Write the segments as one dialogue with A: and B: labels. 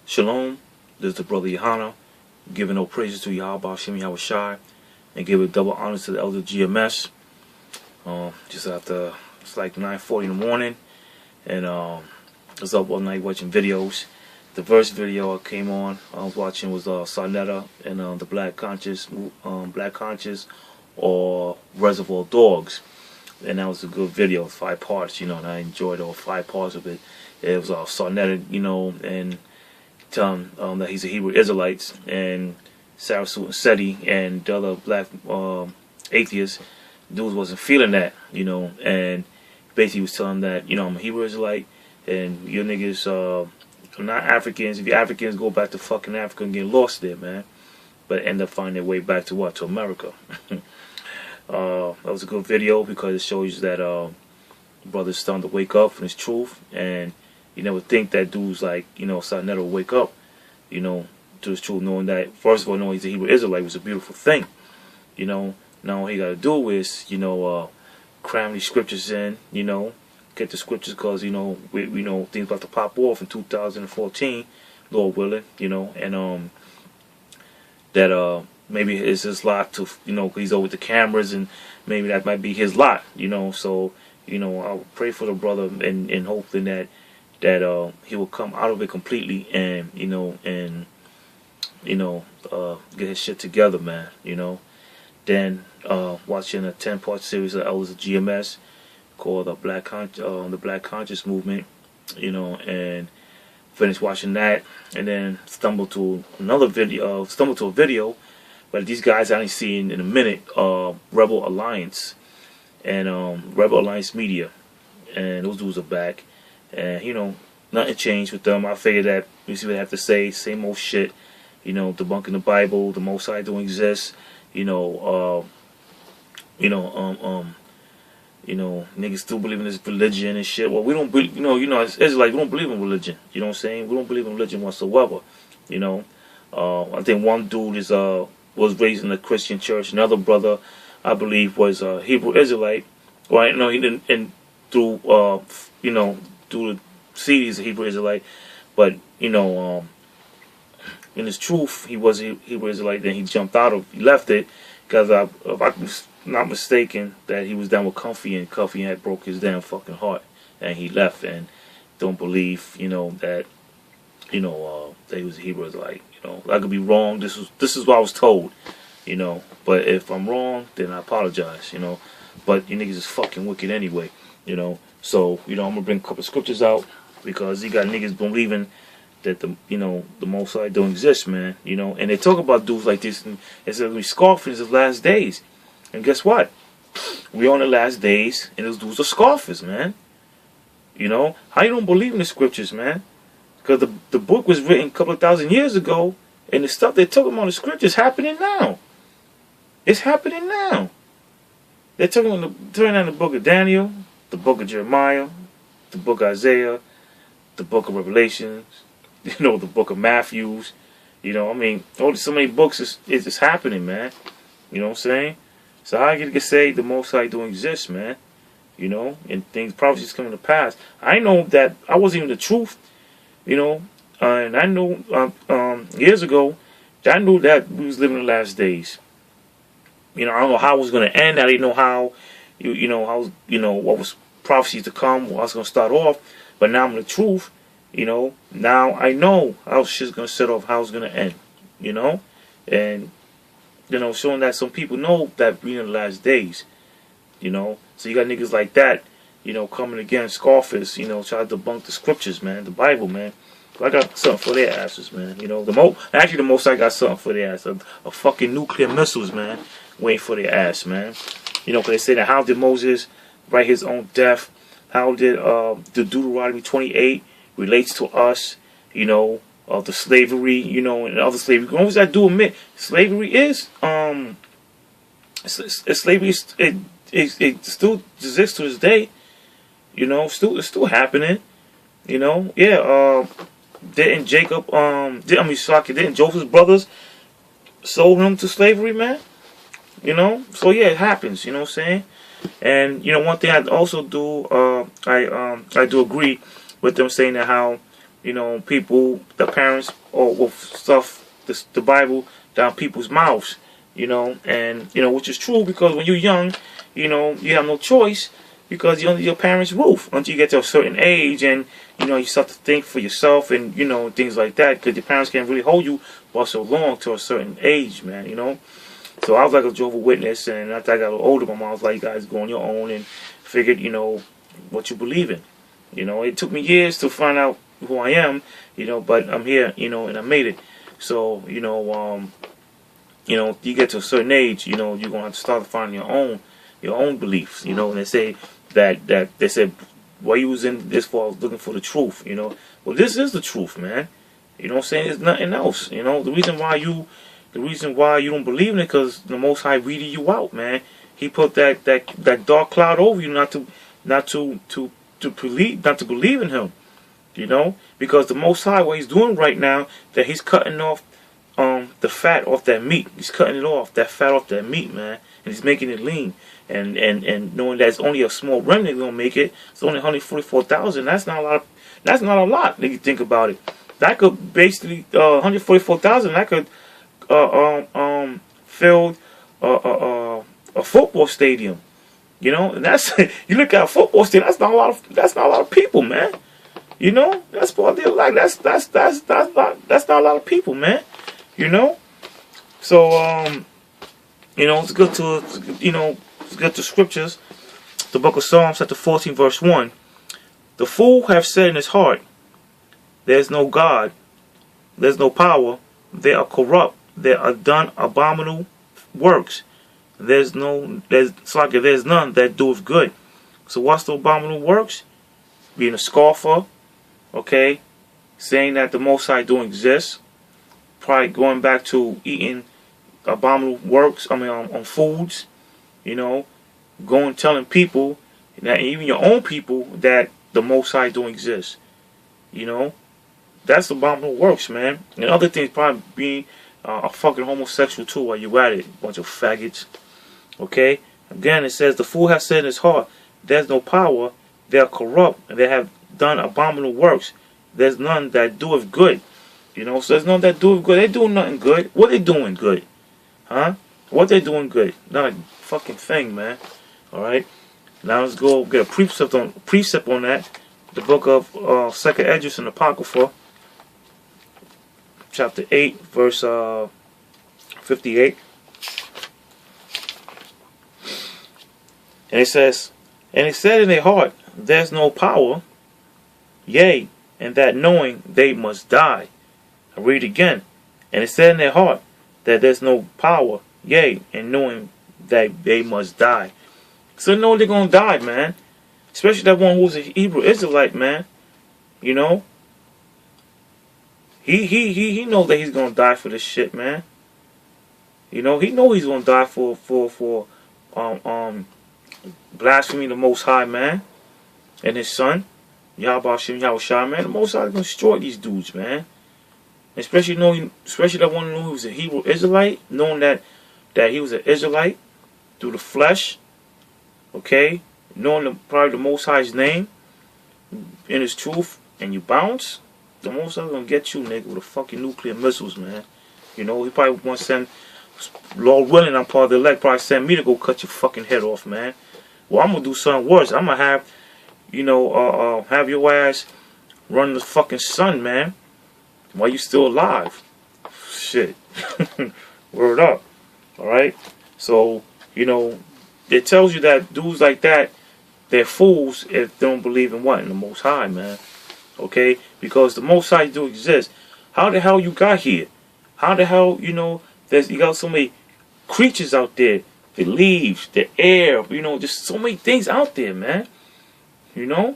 A: Shalom, this is the brother YAHANA, giving no praises to Yahweh Hashem Yahweh Shai, and giving double honors to the elder GMS. Just after, it's like 9:40 in the morning, and I was up all night watching videos. The first video I came on, I was watching was Sarnetta and the Black Conscious or Reservoir Dogs, and that was a good video, 5 parts, and I enjoyed all 5 parts of it. It was Sarnetta, and telling that he's a Hebrew Israelite, and Sarasut and Seti and the other black atheists, dudes wasn't feeling that, and basically was telling that, I'm a Hebrew Israelite, and you niggas are not Africans. If you're Africans, go back to fucking Africa and get lost there, man. But end up finding their way back to what? To America. That was a good video because it shows that brothers starting to wake up from this truth, and you never think that dudes like, Sarnetta will wake up, to this truth, knowing that, first of all, knowing he's a Hebrew Israelite was a beautiful thing. Now all he got to do is, cram these scriptures in, get the scriptures, because, we know things about to pop off in 2014, Lord willing, and that maybe it's his lot to, he's over the cameras, and maybe that might be his lot, so, I'll pray for the brother and hoping that he will come out of it completely and get his shit together, man. Then watching a 10-part series of Elders of GMS called the Black Conscious Movement, and finished watching that, and then stumbled to a video, but these guys I ain't seen in a minute, Rebel Alliance and Rebel Alliance Media, and those dudes are back. And, nothing changed with them. I figured that we see what they have to say, same old shit, debunking the Bible, the Most High don't exist, niggas still believe in this religion and shit. Well, we don't believe, it's like we don't believe in religion, you know what I'm saying? We don't believe in religion whatsoever, I think one dude was raised in a Christian church, another brother, I believe, was a Hebrew Israelite. Well, no, he didn't, and through the seed, he's a Hebrew Israelite, but in his truth, he was a Hebrew Israelite. Then he left it because if I'm not mistaken, that he was down with Comfy, and Comfy had broke his damn fucking heart, and he left and don't believe, that he was a Hebrew Israelite. I could be wrong. This is what I was told, But if I'm wrong, then I apologize, But you niggas is fucking wicked anyway, So, I'm going to bring a couple of scriptures out because you got niggas believing that the Most High don't exist, man, And they talk about dudes like this, and it's like we scoffing in the last days. And guess what? We on the last days, and those dudes are scoffers, man. How you don't believe in the scriptures, man? Because the book was written a couple of thousand years ago, and the stuff they're talking about in the scriptures is happening now. It's happening now. They're turning on the book of Daniel, the book of Jeremiah, the book of Isaiah, the book of Revelations, the book of Matthews. So many books is happening, man. You know what I'm saying? So how you can say the Most High don't exist, man? And things, prophecies coming to pass. I know that I wasn't even the truth, and I know years ago, I knew that we was living in the last days. I don't know how it was going to end. I didn't know how, what was prophecies to come, how I was going to start off. But now I'm the truth, Now I know how shit's going to set off, how it's going to end, And, showing that some people know that we're in the last days, So you got niggas like that, coming against scoffers, try to debunk the scriptures, man, the Bible, man. I got something for their asses, man. The Most I got something for their ass. A fucking nuclear missiles, man, waiting for their ass, man. Because they say that how did Moses write his own death? How did the Deuteronomy 28 relates to us? Of the slavery, and other slavery. What does that do admit? Slavery is slavery. It still exists to this day. It's still happening. Yeah. Didn't Joseph's brothers sold him to slavery, man? So yeah, it happens, what I'm saying? And, one thing I also do, I do agree with them saying that how, you know, people, the parents, or stuff, the Bible down people's mouths, you know, and you know, which is true because when you're young, you know, you have no choice because you're under your parents' roof until you get to a certain age, and you know, you start to think for yourself, and you know, things like that, because your parents can't really hold you for so long to a certain age, man, you know. So I was like a Jehovah's Witness, and after I got a little older, my mom was like, "You guys go on your own," and figured, you know, what you believe in. You know, it took me years to find out who I am, you know, but I'm here, you know, and I made it. So, you know, you get to a certain age, you know, you're gonna have to start finding your own beliefs, you know. And they say that they said, "Why you was in this for looking for the truth?" You know, well, this is the truth, man. You know what I'm saying? There's nothing else. You know, the reason why you don't believe in it because the Most High weeded you out, man. He put that dark cloud over you, not to believe in Him. You know, because the Most High, what He's doing right now, that He's cutting off the fat off that meat. He's cutting it off, that fat off that meat, man, and He's making it lean. And knowing that it's only a small remnant gonna make it, it's only 144,000. That's not a lot. That's not a lot if you think about it. That could basically 144,000. That could fill a football stadium. You know, and that's you look at a football stadium. That's not a lot of people, man. You know, that's what they're like. That's not a lot of people, man. You know, so you know, it's good to it's good to scriptures. The book of Psalms, chapter 14, verse 1. The fool have said in his heart, "There's no God, there's no power. They are corrupt. They are done abominable works. There's none that doeth good." So what's the abominable works? Being a scoffer, okay, saying that the Most High don't exist, probably going back to eating abominable works, on foods, you know, telling people, that even your own people, that the Most High don't exist, you know. That's abominable works, man. And other things, probably being a fucking homosexual too while you at it, bunch of faggots, okay. Again, it says, the fool has said in his heart, "There's no power. They are corrupt, and they have done abominable works. There's none that doeth good." You know, so there's none that doeth good. They doing nothing good. What they doing good? Huh? What they doing good? Not a fucking thing, man. Alright? Now let's go get a precept on that. The book of Second Esdras and Apocrypha, chapter 8, verse 58. And it says, "And it said in their heart, There's no power, yea, and that knowing they must die." I read again. "And it said in their heart that there's no power, yea, and knowing that they must die." So they know they're gonna die, man. Especially that one who's a Hebrew Israelite, man. You know, he knows that he's gonna die for this shit, man. You know, he knows he's gonna die for blaspheming the Most High, man, and His Son, Yahweh Shem Yahushua, man. The Most High is gonna destroy these dudes, man. Especially that one who was a Hebrew Israelite, knowing that he was an Israelite through the flesh, okay, knowing probably the Most High's name in His truth, and you bounce, the Most High's gonna get you, nigga, with a fucking nuclear missiles, man. You know, He probably wants to send, Lord willing, I'm part of the elect, probably send me to go cut your fucking head off, man. Well, I'm gonna do something worse. I'm gonna have, have your ass run the fucking sun, man, while you still alive. Shit. Word up. Alright? So, you know, it tells you that dudes like that, they're fools if they don't believe in what? In the Most High, man. Okay? Because the Most High do exist. How the hell you got here? How the hell, you got so many creatures out there. The leaves, the air, just so many things out there, man. You know?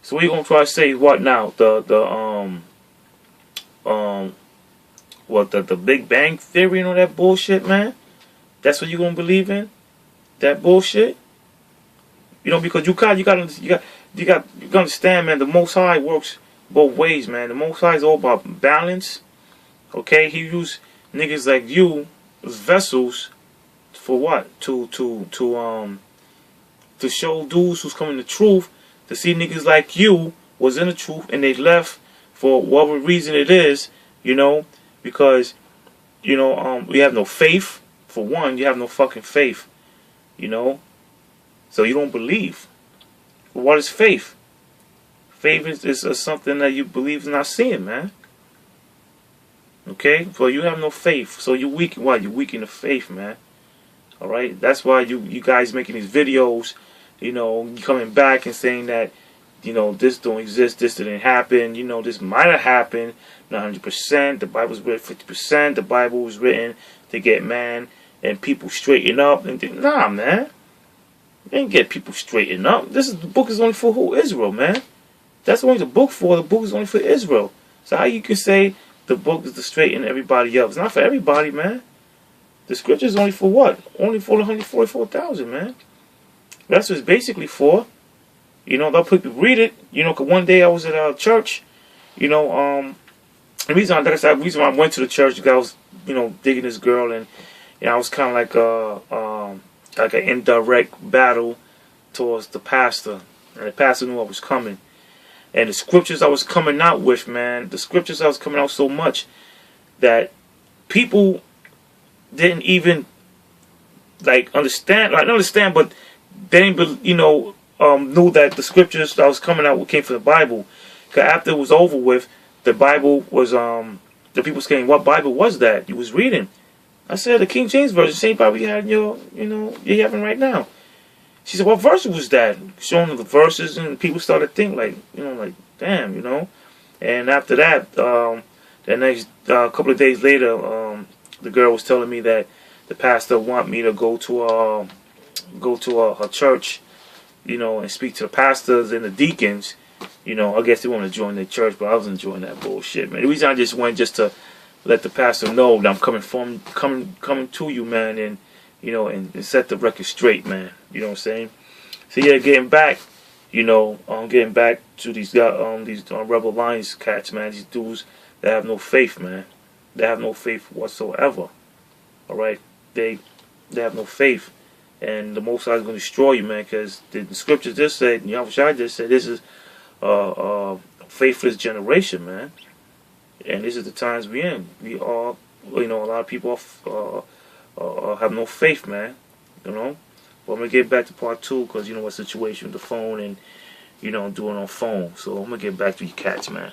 A: So we're gonna try to say what now? The Big Bang Theory and all that bullshit, man? That's what you gonna believe in? That bullshit? Because you gotta understand, man, the Most High works both ways, man. The Most High is all about balance. Okay? He used niggas like you as vessels for what? To show dudes who's coming to truth, to see niggas like you was in the truth and they left for whatever reason it is, you know, because, you know, we have no faith. For one, you have no fucking faith, you know, so you don't believe. What is faith? Faith is something that you believe is not seeing, man. Okay, so you have no faith, so you're weak. What? You're weak in the faith, man. All right, that's why you guys making these videos, you know, coming back and saying that, you know, this don't exist, this didn't happen, you know, this might have happened, not 100%. The Bible's written 50%. The Bible was written to get man and people straighten up. And nah, man, you ain't get people straighten up. The book is only for who? Israel, man. That's only the book for. The book is only for Israel. So how you can say the book is to straighten everybody up? It's not for everybody, man. The scripture is only for what? Only for the 144,000, man. That's what it's basically for. You know, they'll people read it. You know, 'cause one day I was at a church. You know, the reason I went to the church, I was, you know, digging this girl, and you know, I was kind of like an indirect battle towards the pastor, and the pastor knew I was coming. And the scriptures I was coming out with, man, the scriptures I was coming out so much that people didn't even like understand. Like, not understand, but they didn't, you know, knew that the scriptures that I was coming out with came from the Bible. Because after it was over with, the Bible was the people saying, "What Bible was that you was reading?" I said, "The King James version, same Bible you had in your, you know, you're having right now." She said, "What verse was that?" Showing them the verses, and people started to think, like, you know, like, damn, you know. And after that, the next couple of days later, the girl was telling me that the pastor want me to go to her church, you know, and speak to the pastors and the deacons. You know, I guess they want to join their church, but I wasn't enjoying that bullshit, man. The reason I just went just to let the pastor know that I'm coming to you, man, and you know, and set the record straight, man. You know what I'm saying? So yeah, getting back, you know, getting back to these Rebel Alliance cats, man. These dudes that have no faith, man. They have no faith whatsoever. All right, they have no faith, and the Most High is going to destroy you, man. Because the scriptures just said, you know, I just said, this is a faithless generation, man. And this is the times we in. We all, you know, a lot of people have no faith, man. You know. But I'm gonna get back to part 2 because you know what situation with the phone and you know doing on phone. So I'm gonna get back to you cats, man.